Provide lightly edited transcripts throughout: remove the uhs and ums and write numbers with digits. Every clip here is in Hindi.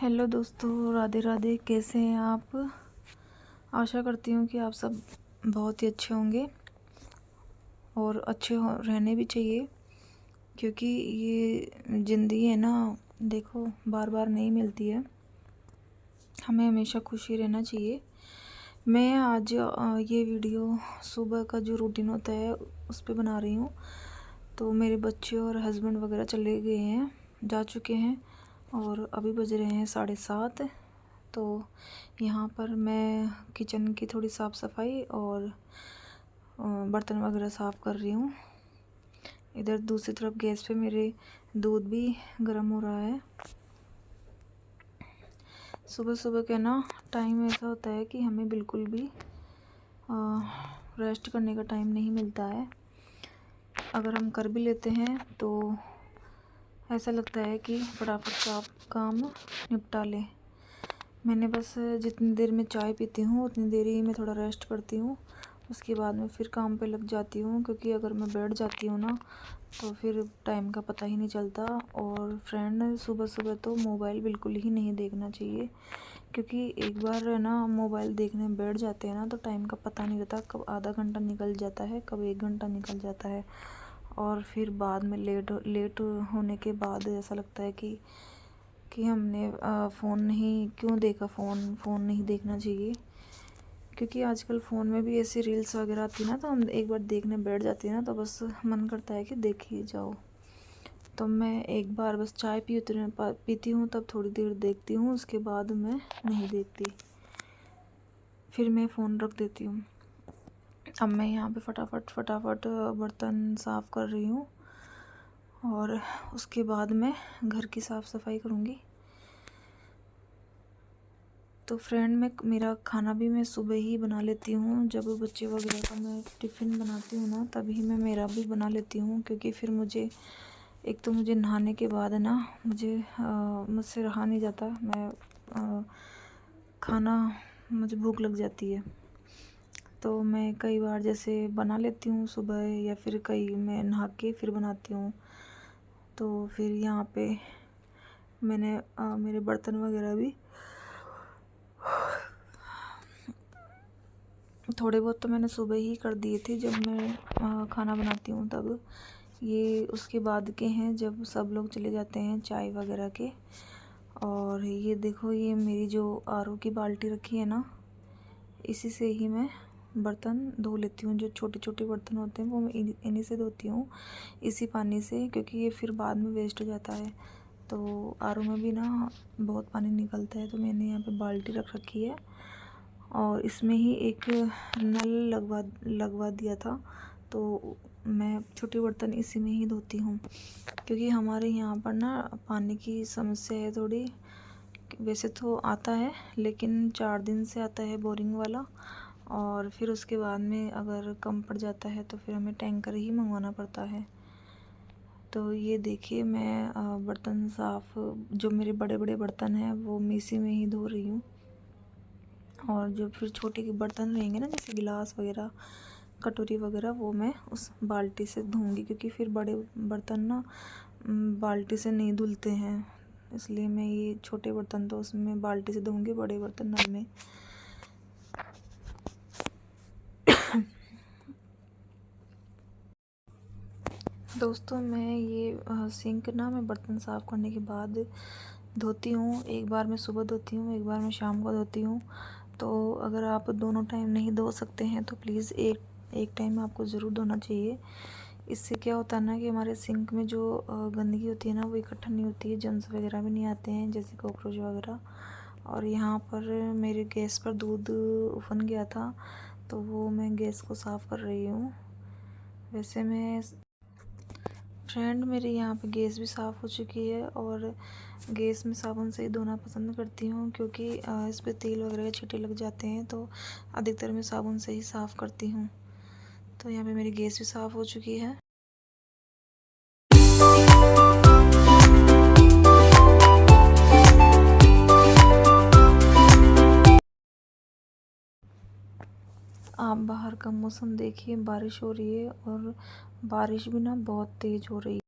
हेलो दोस्तों, राधे राधे। कैसे हैं आप? आशा करती हूँ कि आप सब बहुत ही अच्छे होंगे और अच्छे रहने भी चाहिए, क्योंकि ये ज़िंदगी है ना, देखो बार बार नहीं मिलती है। हमें हमेशा खुशी रहना चाहिए। मैं आज ये वीडियो सुबह का जो रूटीन होता है उस पर बना रही हूँ। तो मेरे बच्चे और हस्बैंड वगैरह चले गए हैं, जा चुके हैं, और अभी बज रहे हैं 7:30। तो यहाँ पर मैं किचन की थोड़ी साफ़ सफाई और बर्तन वगैरह साफ़ कर रही हूँ। इधर दूसरी तरफ गैस पे मेरे दूध भी गर्म हो रहा है। सुबह सुबह के ना टाइम ऐसा होता है कि हमें बिल्कुल भी रेस्ट करने का टाइम नहीं मिलता है। अगर हम कर भी लेते हैं तो ऐसा लगता है कि फटाफट काम निपटा लें। मैंने बस जितनी देर में चाय पीती हूँ उतनी देर ही मैं थोड़ा रेस्ट करती हूँ, उसके बाद में फिर काम पे लग जाती हूँ। क्योंकि अगर मैं बैठ जाती हूँ ना तो फिर टाइम का पता ही नहीं चलता। और फ्रेंड, सुबह सुबह तो मोबाइल बिल्कुल ही नहीं देखना चाहिए, क्योंकि एक बार है ना मोबाइल देखने बैठ जाते हैं ना तो टाइम का पता नहीं रहता, कब आधा घंटा निकल जाता है, कब 1 घंटा निकल जाता है। और फिर बाद में लेट होने के बाद ऐसा लगता है कि हमने फ़ोन नहीं क्यों देखा। फ़ोन नहीं देखना चाहिए, क्योंकि आजकल फ़ोन में भी ऐसी रील्स वगैरह आती है ना, तो हम एक बार देखने बैठ जाते हैं ना तो बस मन करता है कि देख ही जाओ। तो मैं एक बार बस चाय पीती हूँ तब थोड़ी देर देखती हूँ, उसके बाद मैं नहीं देखती, फिर मैं फ़ोन रख देती हूँ। अब मैं यहाँ पे फटाफट बर्तन साफ़ कर रही हूँ और उसके बाद मैं घर की साफ़ सफाई करूँगी। तो फ्रेंड, मैं मेरा खाना भी मैं सुबह ही बना लेती हूँ। जब बच्चे वगैरह का मैं टिफ़िन बनाती हूँ ना तभी मैं मेरा भी बना लेती हूँ, क्योंकि फिर मुझे नहाने के बाद ना मुझसे रहा नहीं जाता। खाना मुझे भूख लग जाती है, तो मैं कई बार जैसे बना लेती हूँ सुबह, या फिर मैं नहा के फिर बनाती हूँ। तो फिर यहाँ पे मैंने मेरे बर्तन वगैरह भी थोड़े बहुत तो मैंने सुबह ही कर दिए थे, जब मैं खाना बनाती हूँ तब। ये उसके बाद के हैं जब सब लोग चले जाते हैं चाय वगैरह के। और ये देखो, ये मेरी जो आरओ की बाल्टी रखी है ना, इसी से ही मैं बर्तन धो लेती हूँ। जो छोटे छोटे बर्तन होते हैं वो मैं इन्हीं से धोती हूँ, इसी पानी से, क्योंकि ये फिर बाद में वेस्ट हो जाता है। तो आरओ में भी ना बहुत पानी निकलता है, तो मैंने यहाँ पे बाल्टी रख रखी है और इसमें ही एक नल लगवा दिया था। तो मैं छोटे बर्तन इसी में ही धोती हूँ, क्योंकि हमारे यहाँ पर ना पानी की समस्या है थोड़ी। वैसे तो आता है, लेकिन 4 दिन से आता है बोरिंग वाला, और फिर उसके बाद में अगर कम पड़ जाता है तो फिर हमें टैंकर ही मंगवाना पड़ता है। तो ये देखिए, मैं बर्तन साफ़, जो मेरे बड़े बड़े बर्तन हैं वो मैं इसी में ही धो रही हूँ। और जो फिर छोटे के बर्तन रहेंगे ना, जैसे गिलास वगैरह, कटोरी वगैरह, वो मैं उस बाल्टी से धोऊंगी, क्योंकि फिर बड़े बर्तन ना बाल्टी से नहीं धुलते हैं। इसलिए मैं ये छोटे बर्तन तो उसमें बाल्टी से धोऊंगी, बड़े बर्तन नल में। दोस्तों, मैं ये सिंक ना मैं बर्तन साफ़ करने के बाद धोती हूँ। एक बार मैं सुबह धोती हूँ, एक बार मैं शाम को धोती हूँ। तो अगर आप दोनों टाइम नहीं धो सकते हैं तो प्लीज़ एक टाइम आपको ज़रूर धोना चाहिए। इससे क्या होता है ना कि हमारे सिंक में जो गंदगी होती है ना वो इकट्ठा नहीं होती है, जर्म्स वगैरह भी नहीं आते हैं, जैसे कॉकरोच वगैरह। और यहाँ पर मेरे गैस पर दूध उफन गया था, तो वो मैं गैस को साफ़ कर रही हूँ। वैसे मैं फ्रेंड, मेरे यहाँ पे गैस भी साफ़ हो चुकी है, और गैस में साबुन से ही धोना पसंद करती हूँ, क्योंकि इस पर तेल वगैरह के छींटे लग जाते हैं, तो अधिकतर मैं साबुन से ही साफ़ करती हूँ। तो यहाँ पे मेरी गैस भी साफ़ हो चुकी है। आप बाहर का मौसम देखिए, बारिश हो रही है, और बारिश भी ना बहुत तेज़ हो रही है।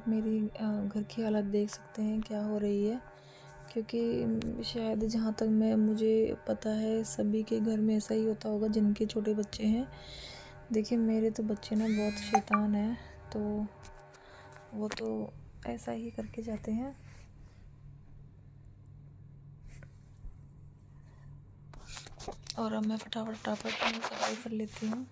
आप मेरी घर की हालत देख सकते हैं क्या हो रही है, क्योंकि शायद जहाँ तक मुझे पता है सभी के घर में ऐसा ही होता होगा जिनके छोटे बच्चे हैं। देखिए मेरे तो बच्चे ना बहुत शैतान हैं, तो वो तो ऐसा ही करके जाते हैं। और अब मैं फटाफट सफाई कर लेती हूँ।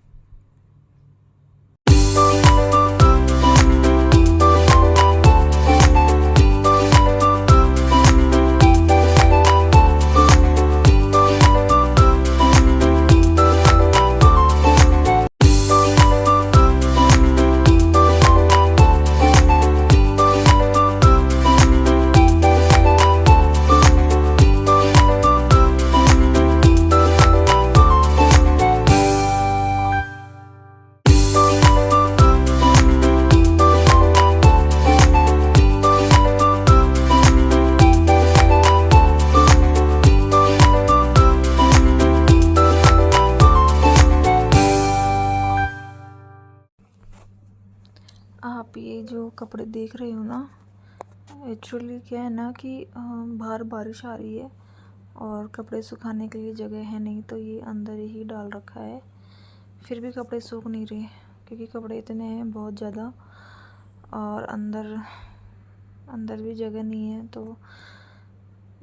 आप ये जो कपड़े देख रहे हो ना, एक्चुअली क्या है ना कि बाहर बारिश आ रही है और कपड़े सुखाने के लिए जगह है नहीं, तो ये अंदर ही डाल रखा है। फिर भी कपड़े सूख नहीं रहे क्योंकि कपड़े इतने हैं बहुत ज़्यादा, और अंदर भी जगह नहीं है, तो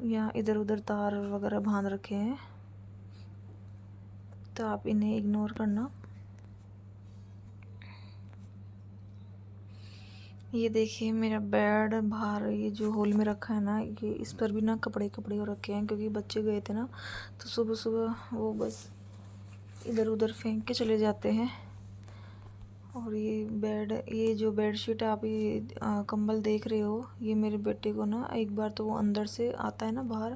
यहाँ इधर उधर तार वगैरह बांध रखे हैं, तो आप इन्हें इग्नोर करना। ये देखिए मेरा बेड बाहर ये जो होल में रखा है ना, ये इस पर भी ना कपड़े हो रखे हैं, क्योंकि बच्चे गए थे ना, तो सुबह सुबह वो बस इधर उधर फेंक के चले जाते हैं। और ये जो बेडशीट आप ये कंबल देख रहे हो, ये मेरे बेटे को ना एक बार तो वो अंदर से आता है ना बाहर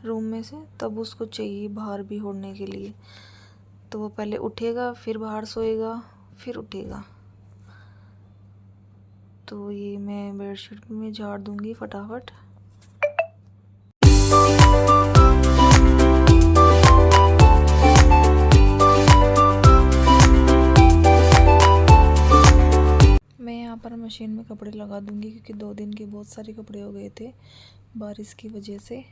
रूम में से, तब उसको चाहिए बाहर भी ओढ़ने के लिए। तो वो पहले उठेगा, फिर बाहर सोएगा, फिर उठेगा। तो ये मैं बेडशीट में झाड़ दूंगी फटाफट। मैं यहाँ पर मशीन में कपड़े लगा दूंगी, क्योंकि 2 दिन के बहुत सारे कपड़े हो गए थे बारिश की वजह से।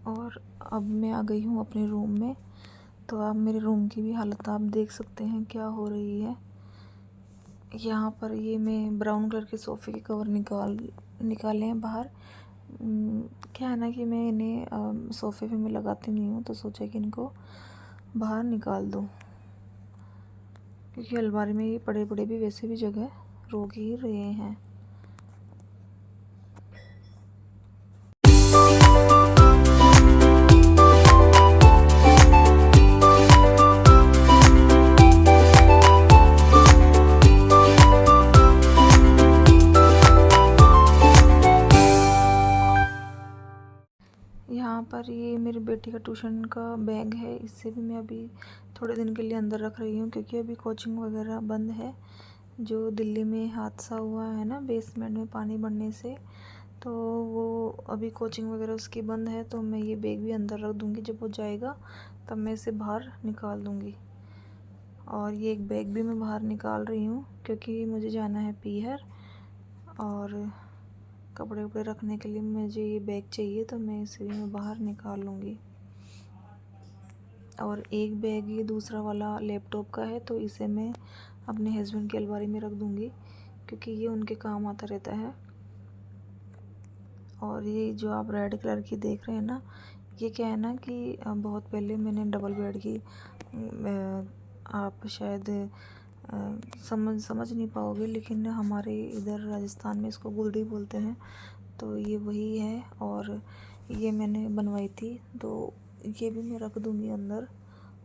और अब मैं आ गई हूँ अपने रूम में, तो आप मेरे रूम की भी हालत आप देख सकते हैं क्या हो रही है। यहाँ पर ये मैं ब्राउन कलर के सोफ़े के कवर निकाले हैं बाहर। क्या है ना कि मैं इन्हें सोफ़े पे मैं लगाती नहीं हूँ, तो सोचा कि इनको बाहर निकाल दूँ, क्योंकि अलमारी में ये पड़े पड़े भी वैसे भी जगह रोक ही रहे हैं। यहाँ पर ये मेरे बेटी का ट्यूशन का बैग है, इससे भी मैं अभी थोड़े दिन के लिए अंदर रख रही हूँ, क्योंकि अभी कोचिंग वगैरह बंद है। जो दिल्ली में हादसा हुआ है ना बेसमेंट में पानी बढ़ने से, तो वो अभी कोचिंग वगैरह उसकी बंद है, तो मैं ये बैग भी अंदर रख दूँगी। जब वो जाएगा तब मैं इसे बाहर निकाल दूँगी। और ये एक बैग भी मैं बाहर निकाल रही हूँ, क्योंकि मुझे जाना है पीहर, और कपड़े उपड़े रखने के लिए मुझे ये बैग चाहिए, तो मैं इसे भी मैं बाहर निकाल लूँगी। और एक बैग ये दूसरा वाला लैपटॉप का है, तो इसे मैं अपने हस्बैंड की अलमारी में रख दूँगी, क्योंकि ये उनके काम आता रहता है। और ये जो आप रेड कलर की देख रहे हैं ना, ये क्या है ना कि बहुत पहले मैंने डबल बेड की आप शायद समझ नहीं पाओगे, लेकिन हमारे इधर राजस्थान में इसको गुलड़ी बोलते हैं। तो ये वही है, और ये मैंने बनवाई थी, तो ये भी मैं रख दूँगी अंदर।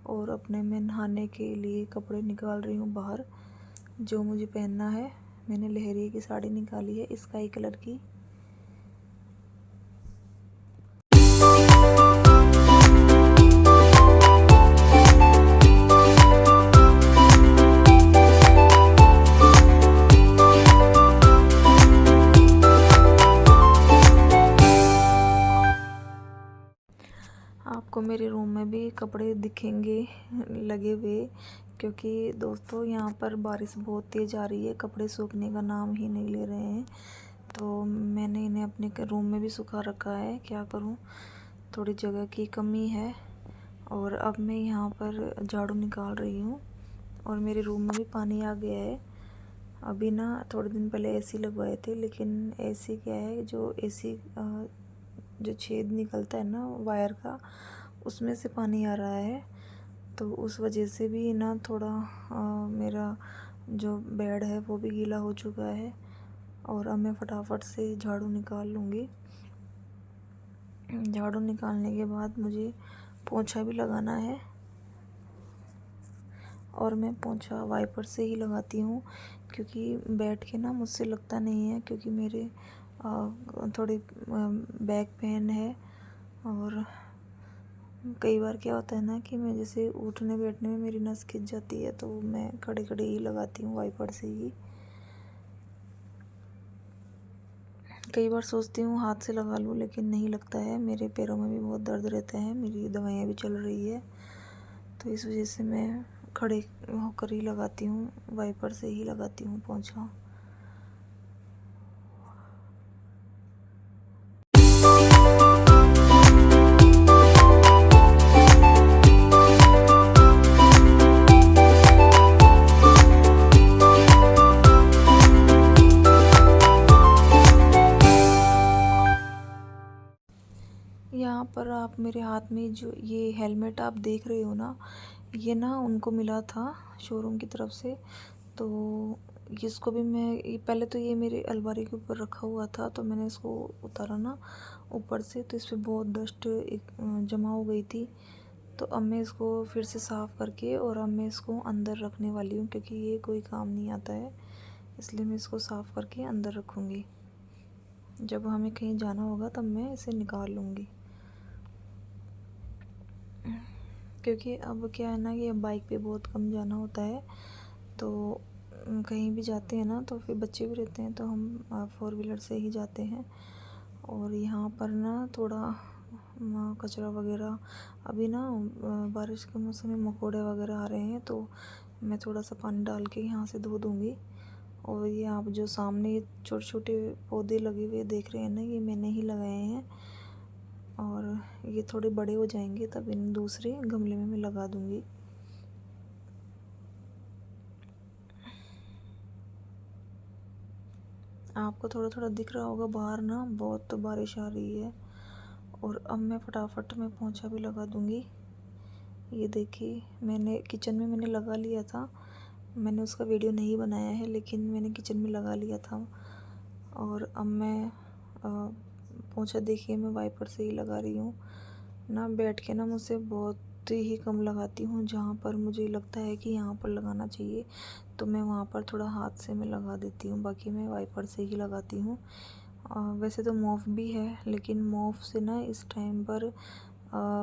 और अपने मैं नहाने के लिए कपड़े निकाल रही हूँ बाहर, जो मुझे पहनना है। मैंने लहरिए की साड़ी निकाली है स्काई कलर की। आपको मेरे रूम में भी कपड़े दिखेंगे लगे हुए, क्योंकि दोस्तों यहाँ पर बारिश बहुत तेज़ आ रही है, कपड़े सूखने का नाम ही नहीं ले रहे हैं। तो मैंने इन्हें अपने रूम में भी सुखा रखा है, क्या करूँ, थोड़ी जगह की कमी है। और अब मैं यहाँ पर झाड़ू निकाल रही हूँ, और मेरे रूम में भी पानी आ गया है। अभी ना थोड़े दिन पहले एसी लगवाए थे, लेकिन एसी क्या है, जो एसी जो छेद निकलता है ना वायर का, उसमें से पानी आ रहा है। तो उस वजह से भी ना थोड़ा मेरा जो बेड है वो भी गीला हो चुका है। और अब मैं फटाफट से झाड़ू निकाल लूँगी। झाड़ू निकालने के बाद मुझे पोंछा भी लगाना है, और मैं पोंछा वाइपर से ही लगाती हूँ, क्योंकि बैठ के ना मुझसे लगता नहीं है, क्योंकि मेरे थोड़ी बैक पेन है। और कई बार क्या होता है ना कि मैं जैसे उठने बैठने में मेरी नस खिंच जाती है, तो मैं खड़े खड़े ही लगाती हूँ वाइपर से ही। कई बार सोचती हूँ हाथ से लगा लूँ, लेकिन नहीं लगता है। मेरे पैरों में भी बहुत दर्द रहता है, मेरी दवाइयाँ भी चल रही है, तो इस वजह से मैं खड़े होकर ही लगाती हूँ, वाइपर से ही लगाती हूँ पोंछा। यहाँ पर आप मेरे हाथ में जो ये हेलमेट आप देख रहे हो ना, ये ना उनको मिला था शोरूम की तरफ से। तो इसको भी मैं ये पहले तो ये मेरे अलमारी के ऊपर रखा हुआ था, तो मैंने इसको उतारा ना ऊपर से, तो इस पर बहुत डस्ट जमा हो गई थी। तो अब मैं इसको फिर से साफ़ करके, और अब मैं इसको अंदर रखने वाली हूँ, क्योंकि ये कोई काम नहीं आता है, इसलिए मैं इसको साफ़ करके अंदर रखूँगी। जब हमें कहीं जाना होगा तब मैं इसे निकाल लूँगी। क्योंकि अब क्या है ना कि अब बाइक पे बहुत कम जाना होता है, तो कहीं भी जाते हैं ना, तो फिर बच्चे भी रहते हैं, तो हम 4 व्हीलर से ही जाते हैं। और यहाँ पर ना थोड़ा कचरा वगैरह, अभी ना बारिश के मौसम में मकोड़े वगैरह आ रहे हैं, तो मैं थोड़ा सा पानी डाल के यहाँ से धो दूँगी। और ये आप जो सामने ये छोटे छोटे पौधे लगे हुए देख रहे हैं ना, ये मैंने ही लगाए हैं, और ये थोड़े बड़े हो जाएंगे तब इन दूसरे गमले में मैं लगा दूँगी। आपको थोड़ा थोड़ा दिख रहा होगा, बाहर ना बहुत तो बारिश आ रही है। और अब मैं फटाफट में पोंछा भी लगा दूँगी। ये देखिए, मैंने किचन में मैंने लगा लिया था, मैंने उसका वीडियो नहीं बनाया है, लेकिन मैंने किचन में लगा लिया था। और अब मैं पोंछा देखिए मैं वाइपर से ही लगा रही हूँ ना। बैठ के ना मुझसे बहुत ही कम लगाती हूँ, जहाँ पर मुझे लगता है कि यहाँ पर लगाना चाहिए, तो मैं वहाँ पर थोड़ा हाथ से मैं लगा देती हूँ, बाकी मैं वाइपर से ही लगाती हूँ। वैसे तो मॉफ भी है, लेकिन मॉफ से ना इस टाइम पर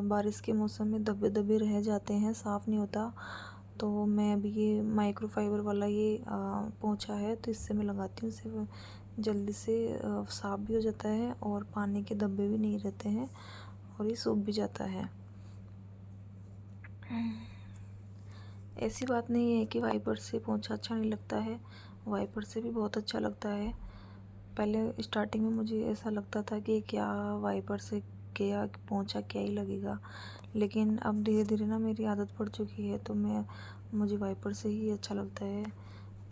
बारिश के मौसम में धब्बे धब्बे रह जाते हैं, साफ़ नहीं होता। तो मैं अभी ये माइक्रोफाइबर वाला ये पोंछा है, तो इससे मैं लगाती हूँ, इससे जल्दी से साफ़ भी हो जाता है, और पानी के धब्बे भी नहीं रहते हैं, और ये सूख भी जाता है। ऐसी बात नहीं है कि वाइपर से पोंछा अच्छा नहीं लगता है, वाइपर से भी बहुत अच्छा लगता है। पहले स्टार्टिंग में मुझे ऐसा लगता था कि क्या वाइपर से क्या पोंछा क्या ही लगेगा, लेकिन अब धीरे धीरे ना मेरी आदत पड़ चुकी है, तो मुझे वाइपर से ही अच्छा लगता है।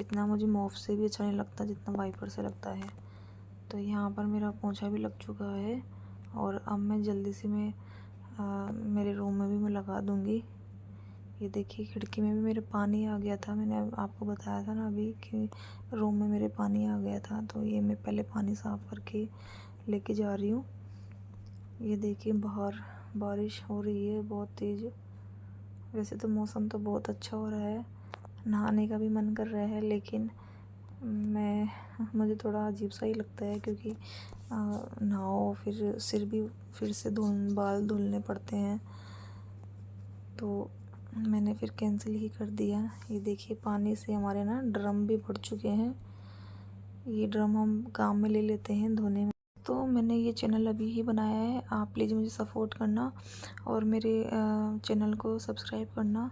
इतना मुझे मॉप से भी अच्छा नहीं लगता जितना वाइपर से लगता है। तो यहाँ पर मेरा पोंछा भी लग चुका है और अब मैं जल्दी से मेरे रूम में भी मैं लगा दूँगी। ये देखिए खिड़की में भी मेरे पानी आ गया था, मैंने आपको बताया था ना अभी कि रूम में मेरे पानी आ गया था, तो ये मैं पहले पानी साफ़ करके लेके जा रही हूँ। ये देखिए बाहर बारिश हो रही है बहुत तेज़। वैसे तो मौसम तो बहुत अच्छा हो रहा है, नहाने का भी मन कर रहा है, लेकिन मुझे थोड़ा अजीब सा ही लगता है क्योंकि नहाओ फिर सिर भी फिर से बाल धुलने पड़ते हैं, तो मैंने फिर कैंसिल ही कर दिया। ये देखिए पानी से हमारे ना ड्रम भी भर चुके हैं, ये ड्रम हम काम में ले लेते हैं धोने में। तो मैंने ये चैनल अभी ही बनाया है, आप प्लीज़ मुझे सपोर्ट करना और मेरे चैनल को सब्सक्राइब करना।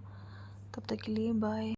तब तक के लिए बाय।